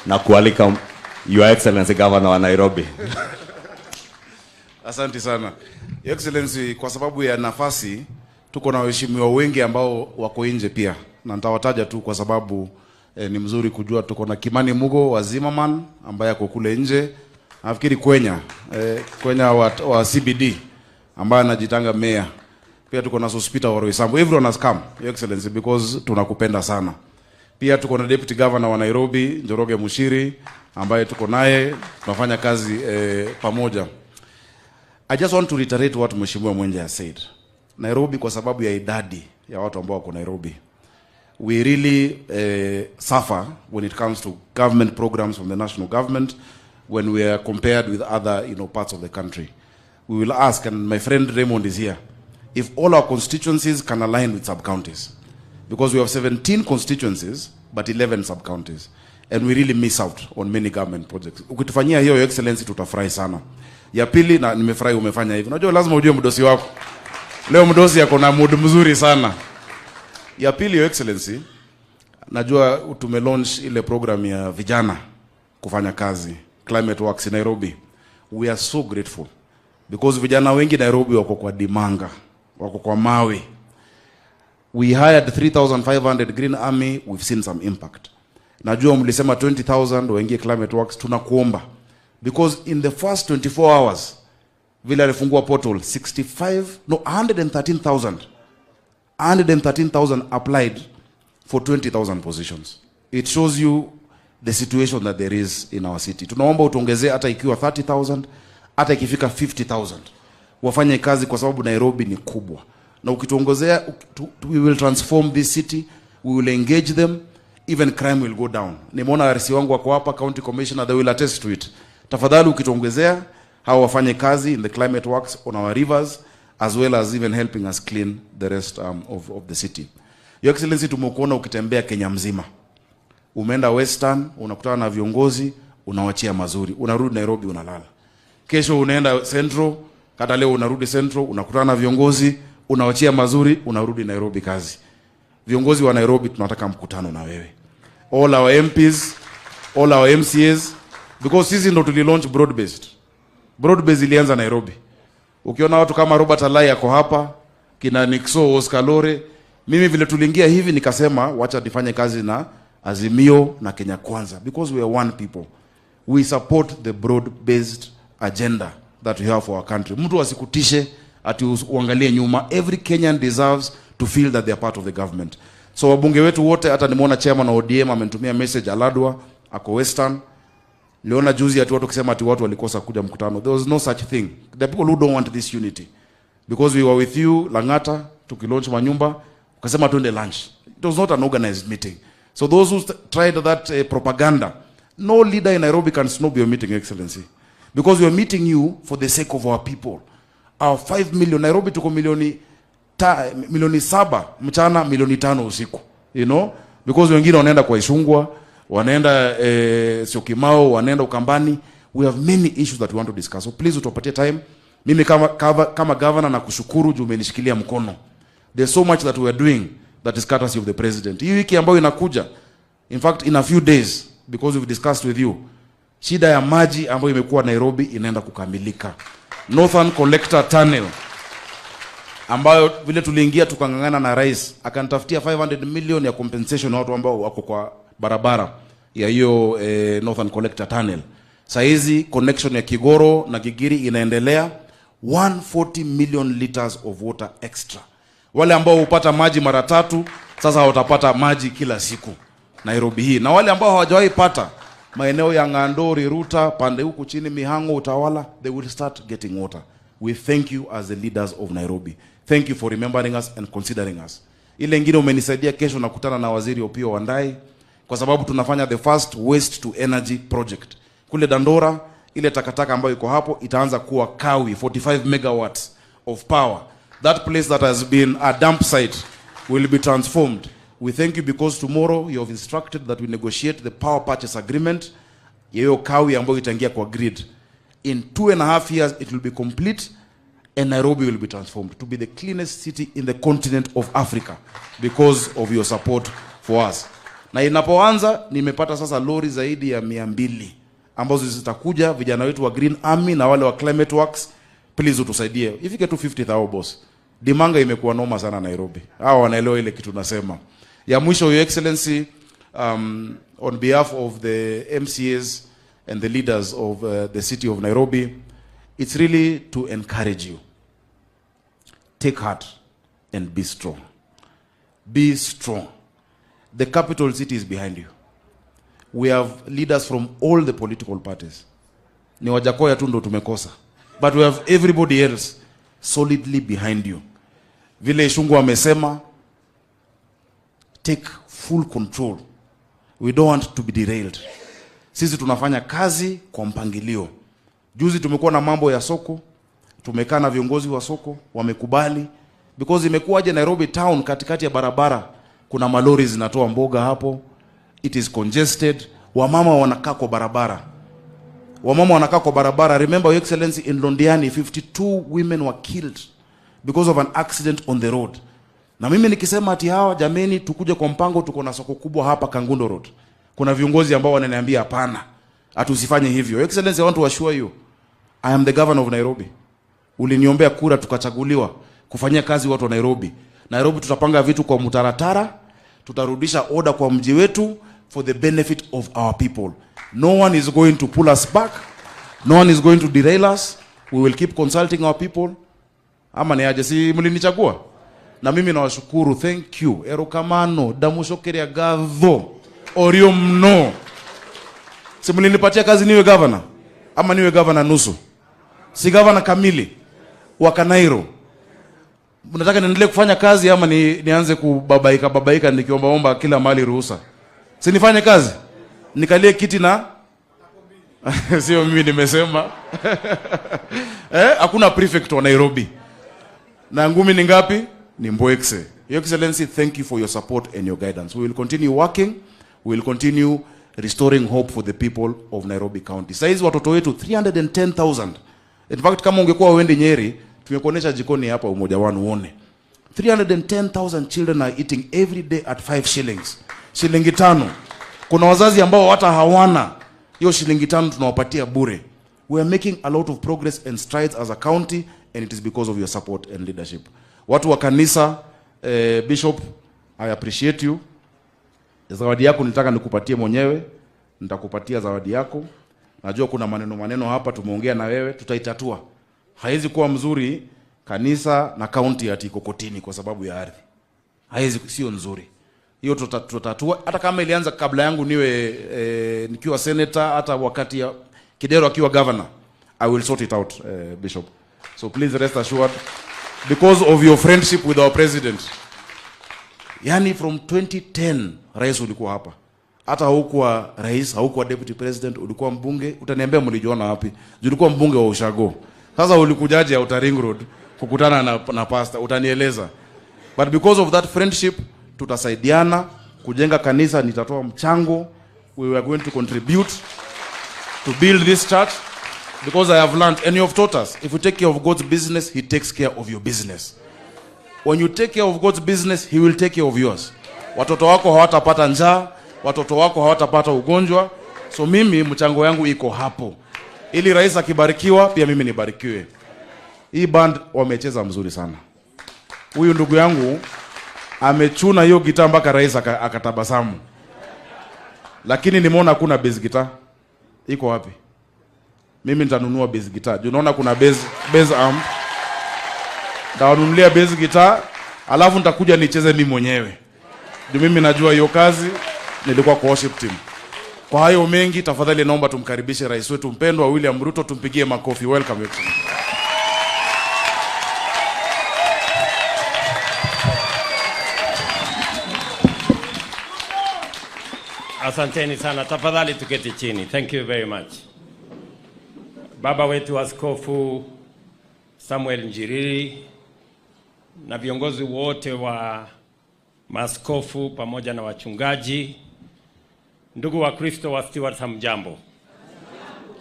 na kualika Your Excellency Governor wa Nairobi. Asante sana. Your Excellency, kwa sababu ya nafasi tuko na waheshimiwa wengi ambao wako nje pia. Na nitawataja tu kwa sababu ni mzuri kujua. Tuko na Kimani Mugo wa Zimmerman ambaye ako kule nje. Nafikiri Kwenya wa CBD ambaye anajitanga mayor. Pia tuko na Sospita wa Roysambu. Everyone has come, Your Excellency, because tunakupenda sana. Pia tuko na Deputy Governor wa Nairobi, Njoroge Mushiri, ambaye tuko naye tunafanya kazi pamoja. I just want to reiterate what Mheshimiwa Mwenje has said. Nairobi, kwa sababu ya idadi ya watu ambao wako Nairobi, we really suffer when it comes to government programs from the national government when we are compared with other parts of the country. We will ask, and my friend Raymond is here, if all our constituencies can align with sub-counties. Because we have 17 constituencies, but 11 sub-counties. And we really miss out on many government projects. Ukitufanyia hiyo, Your Excellency, tutafurahi sana. Ya pili, na nimefurahi umefanya hivi. Unajua lazima ujue mdosi wako. Leo mdosi yako na mood mzuri sana. Ya pili, Your Excellency, najua tumelaunch ile program ya vijana kufanya kazi, Climate Works in Nairobi. We are so grateful. Because vijana wengi Nairobi wako kwa Dimanga, wako kwa Mawe. We hired 3,500 Green Army, we've seen some impact. Najua mlisema 20,000 waingie Climate Works, tunakuomba. Because in the first 24 hours, vile alifungua portal, 113,000 applied for 20,000 positions. It shows you the situation that there is in our city. Tunaomba utuongezee hata ikiwa 30,000, hata ikifika 50,000. Wafanye kazi kwa sababu Nairobi ni kubwa. Na ukituongezea, we will transform this city, we will engage them, even crime will go down. Nimeona RC wangu wako hapa, county commissioner, they will attest to it. Tafadhali ukituongezea, hawa wafanye kazi in the Climate Works on our rivers, as well as even helping us clean the rest of the city. Your Excellency, tumekuona ukitembea Kenya mzima. Umeenda Western, unakutana na viongozi, unawachia mazuri. Unarudi Nairobi unalala. Kesho unaenda Central, hata leo unarudi Central, unakutana na viongozi, unawachia mazuri, unarudi Nairobi kazi. Viongozi wa Nairobi tunataka mkutano na wewe. All our MPs, all our MCAs, because sisi ndo tulilaunch broad-based. Broad-based ilianza Nairobi. Ukiona watu kama Robert Alai yako hapa, kina Nixo, Oscar Lore, mimi vile tuliingia hivi nikasema wacha nifanye kazi na Azimio na Kenya Kwanza, because we are one people. We support the broad-based agenda that we have for our country. Mtu asikutishe ati uangalie nyuma. Every Kenyan deserves to feel that they are part of the government. So wabunge wetu wote, hata nimeona chairman wa ODM amenitumia message, Aladwa ako Western. Liona juzi ati watu kusema ati watu walikosa kuja mkutano. There was no such thing. The people who don't want this unity. Because we were with you Langata, tukilaunch Manyumba, ukasema tuende lunch. It was not an organized meeting. So those who tried that propaganda, no leader in Nairobi can snob your meeting, Excellency. Because we are meeting you for the sake of our people. Our 5 million, Nairobi tuko milioni 7 mchana, milioni 5 usiku. You know? Because wengine wanaenda kwa Ishungwa, wanaenda Syokimau, wanaenda Ukambani. We have many issues that we want to discuss. So please utupatie time. Mimi kama governor na kushukuru juu umenishikilia mkono. There's so much that we are doing that is courtesy of the president. Hii wiki ambayo inakuja, in fact in a few days, because we've discussed with you, shida ya maji ambayo imekuwa Nairobi inaenda kukamilika. Northern Collector Tunnel ambayo vile tuliingia tukangangana na rais akanitafutia 500 million ya compensation watu ambao wako kwa barabara ya hiyo Northern Collector Tunnel. Saizi connection ya Kigoro na Gigiri inaendelea, 140 million liters of water extra. Wale ambao hupata maji mara 3 sasa watapata maji kila siku Nairobi hii. Na wale ambao hawajawahi pata maeneo ya Ngandori, Ruta, pande huku chini Mihango, Utawala, they will start getting water. We thank you as the leaders of Nairobi. Thank you for remembering us and considering us. Ile ingine umenisaidia, kesho nakutana na Waziri Opiyo Wandayi kwa sababu tunafanya the first waste to energy project. Kule Dandora, ile takataka ambayo iko hapo itaanza kuwa kawi, 45 megawatts of power. That place that has been a dump site will be transformed. We thank you because tomorrow you have instructed that we negotiate the power purchase agreement. Hiyo kawi ambayo itaingia kwa grid. In 2.5 years it will be complete and Nairobi will be transformed to be the cleanest city in the continent of Africa because of your support for us. Na inapoanza nimepata sasa lori zaidi ya 200 ambazo zitakuja, vijana wetu wa Green Army na wale wa Climate Works, please utusaidie. Ifike tu 50,000 boss. Dimanga imekuwa noma sana Nairobi. Hao wanaelewa ile kitu nasema. Ya mwisho, Your Excellency, on behalf of the MCAs and the leaders of the city of Nairobi, it's really to encourage you. Take heart and be strong. Be strong. The capital city is behind you. We have leaders from all the political parties. Ni Wajakoya tu ndo tumekosa. But we have everybody else solidly behind you. Vile Shungu amesema, take full control. We don't want to be derailed. Sisi tunafanya kazi kwa mpangilio. Juzi tumekuwa na mambo ya soko, tumekaa na viongozi wa soko, wamekubali. Because imekuwaje Nairobi town katikati ya barabara, kuna malori zinatoa mboga hapo, it is congested, wamama wanakaa kwa barabara. Wamama wanakaa kwa barabara. Remember, Your Excellency, in Londiani 52 women were killed because of an accident on the road. Na mimi nikisema ati hawa jameni tukuje kwa mpango, tuko na soko kubwa hapa Kangundo Road, kuna viongozi ambao wananiambia hapana, atusifanye hivyo. Your Excellency, I want to assure you, I am the governor of Nairobi. Uliniombea kura tukachaguliwa kufanyia kazi watu wa Nairobi. Nairobi tutapanga vitu kwa mutaratara, tutarudisha order kwa mji wetu for the benefit of our people. No one is going to pull us back. No one is going to derail us. We will keep consulting our people. Ama ni aje, si mlinichagua? Na mimi nawashukuru, thank you. Erokamano, damushokeria gadho, orio mno. Si mlinipatia kazi niwe governor? Ama niwe governor nusu? Si governor kamili wa Kanairo. Mnataka niendelee kufanya kazi ama nianze kubabaika nikiomba kila mali ruhusa? Si nifanye kazi? Nikalie kiti na sio mimi nimesema. Hakuna prefect wa Nairobi. Na ngumi ni ngapi? Ni Mboekse. Your Excellency, thank you for your support and your guidance. We will continue working. We will continue restoring hope for the people of Nairobi County. Saizi watoto wetu 310,000. In fact, kama ungekuwa uende Nyeri, tumekuonesha jikoni hapa Umoja One uone. 310,000 children are eating every day at 5 shillings. Shilingi 5. Kuna wazazi ambao hata hawana hiyo shilingi 5, tunawapatia bure. We are making a lot of progress and strides as a county, and it is because of your support and leadership. Watu wa kanisa, Bishop, I appreciate you. Zawadi yako nitaka nikupatie mwenyewe. Nitakupatia zawadi yako. Najua kuna maneno hapa tumeongea na wewe, tutaitatua. Haiwezi kuwa mzuri kanisa na county ati kokotini kwa sababu ya ardhi. Haiwezi, sio nzuri. Hiyo tutatua. Hata kama ilianza kabla yangu niwe nikiwa senator, hata wakati ya Kidero akiwa governor, I will sort it out, Bishop. So please rest assured, because of your friendship with our president. Yani from 2010 rais ulikuwa hapa. Hata haukuwa rais, haukuwa deputy president, ulikuwa mbunge. Utaniambia mlijuana wapi? Ulikuwa mbunge wa Ushago. Sasa ulikujaje Outer Ring Road kukutana na pastor? Utanieleza. But because of that friendship, tutasaidiana kujenga kanisa. Nitatoa mchango. We are going to contribute to build this church, because I have learned, and you have taught us, if you take care of God's business, He takes care of your business. When you take care of God's business, He will take care of yours. Watoto wako hawatapata njaa, watoto wako hawatapata ugonjwa. So mimi mchango yangu iko hapo, ili rais akibarikiwa pia mimi nibarikiwe. Hii band wamecheza mzuri sana. Huyu ndugu yangu amechuna hiyo gitaa mpaka rais akatabasamu. Lakini nimeona hakuna bass guitar. Iko wapi? Mimi nitanunua bass guitar. Unaona kuna bass amp. Nitawanunulia bass guitar, alafu nitakuja nicheze mimi mwenyewe. Mimi najua hiyo kazi, nilikuwa kwa worship team. Kwa hayo mengi, tafadhali naomba tumkaribishe rais wetu mpendwa William Ruto, tumpigie makofi. Welcome. Asanteni sana, tafadhali tuketi chini. Thank you very much. Baba wetu Askofu Samuel Njiriri na viongozi wote wa maaskofu pamoja na wachungaji, ndugu wa Kristo wa Stewart, hamjambo.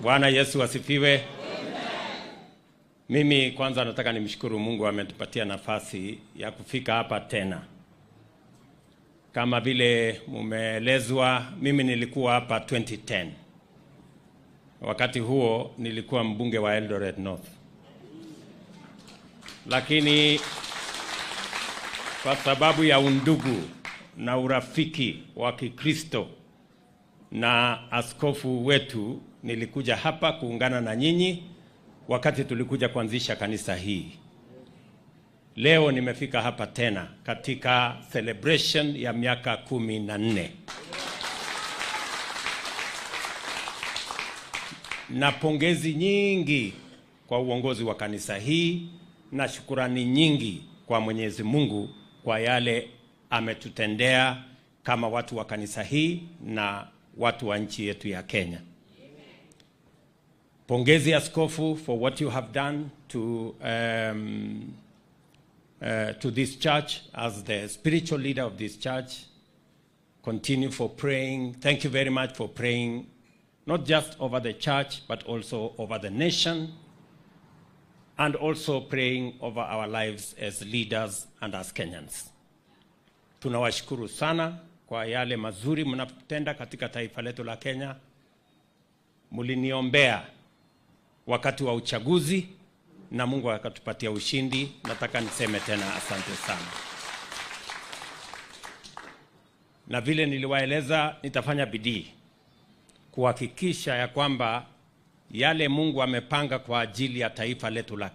Bwana Yesu asifiwe. Amen. Mimi kwanza nataka nimshukuru Mungu ametupatia nafasi ya kufika hapa tena. Kama vile mumeelezwa, mimi nilikuwa hapa 2010. Wakati huo nilikuwa mbunge wa Eldoret North. Lakini kwa sababu ya undugu na urafiki wa Kikristo na askofu wetu, nilikuja hapa kuungana na nyinyi wakati tulikuja kuanzisha kanisa hii. Leo nimefika hapa tena katika celebration ya miaka 14. Na pongezi nyingi kwa uongozi wa kanisa hii na shukurani nyingi kwa Mwenyezi Mungu kwa yale ametutendea kama watu wa kanisa hii na watu wa nchi yetu ya Kenya. Pongezi askofu for what you have done to this church as the spiritual leader of this church. Continue for praying. Thank you very much for praying, not just over the church, but also over the nation, and also praying over our lives as leaders and as Kenyans. Tunawashukuru sana kwa yale mazuri mnatenda katika taifa letu la Kenya. Muliniombea wakati wa uchaguzi na Mungu akatupatia ushindi. Nataka niseme tena asante sana. Na vile niliwaeleza, nitafanya bidii kuhakikisha ya kwamba yale Mungu amepanga kwa ajili ya taifa letu la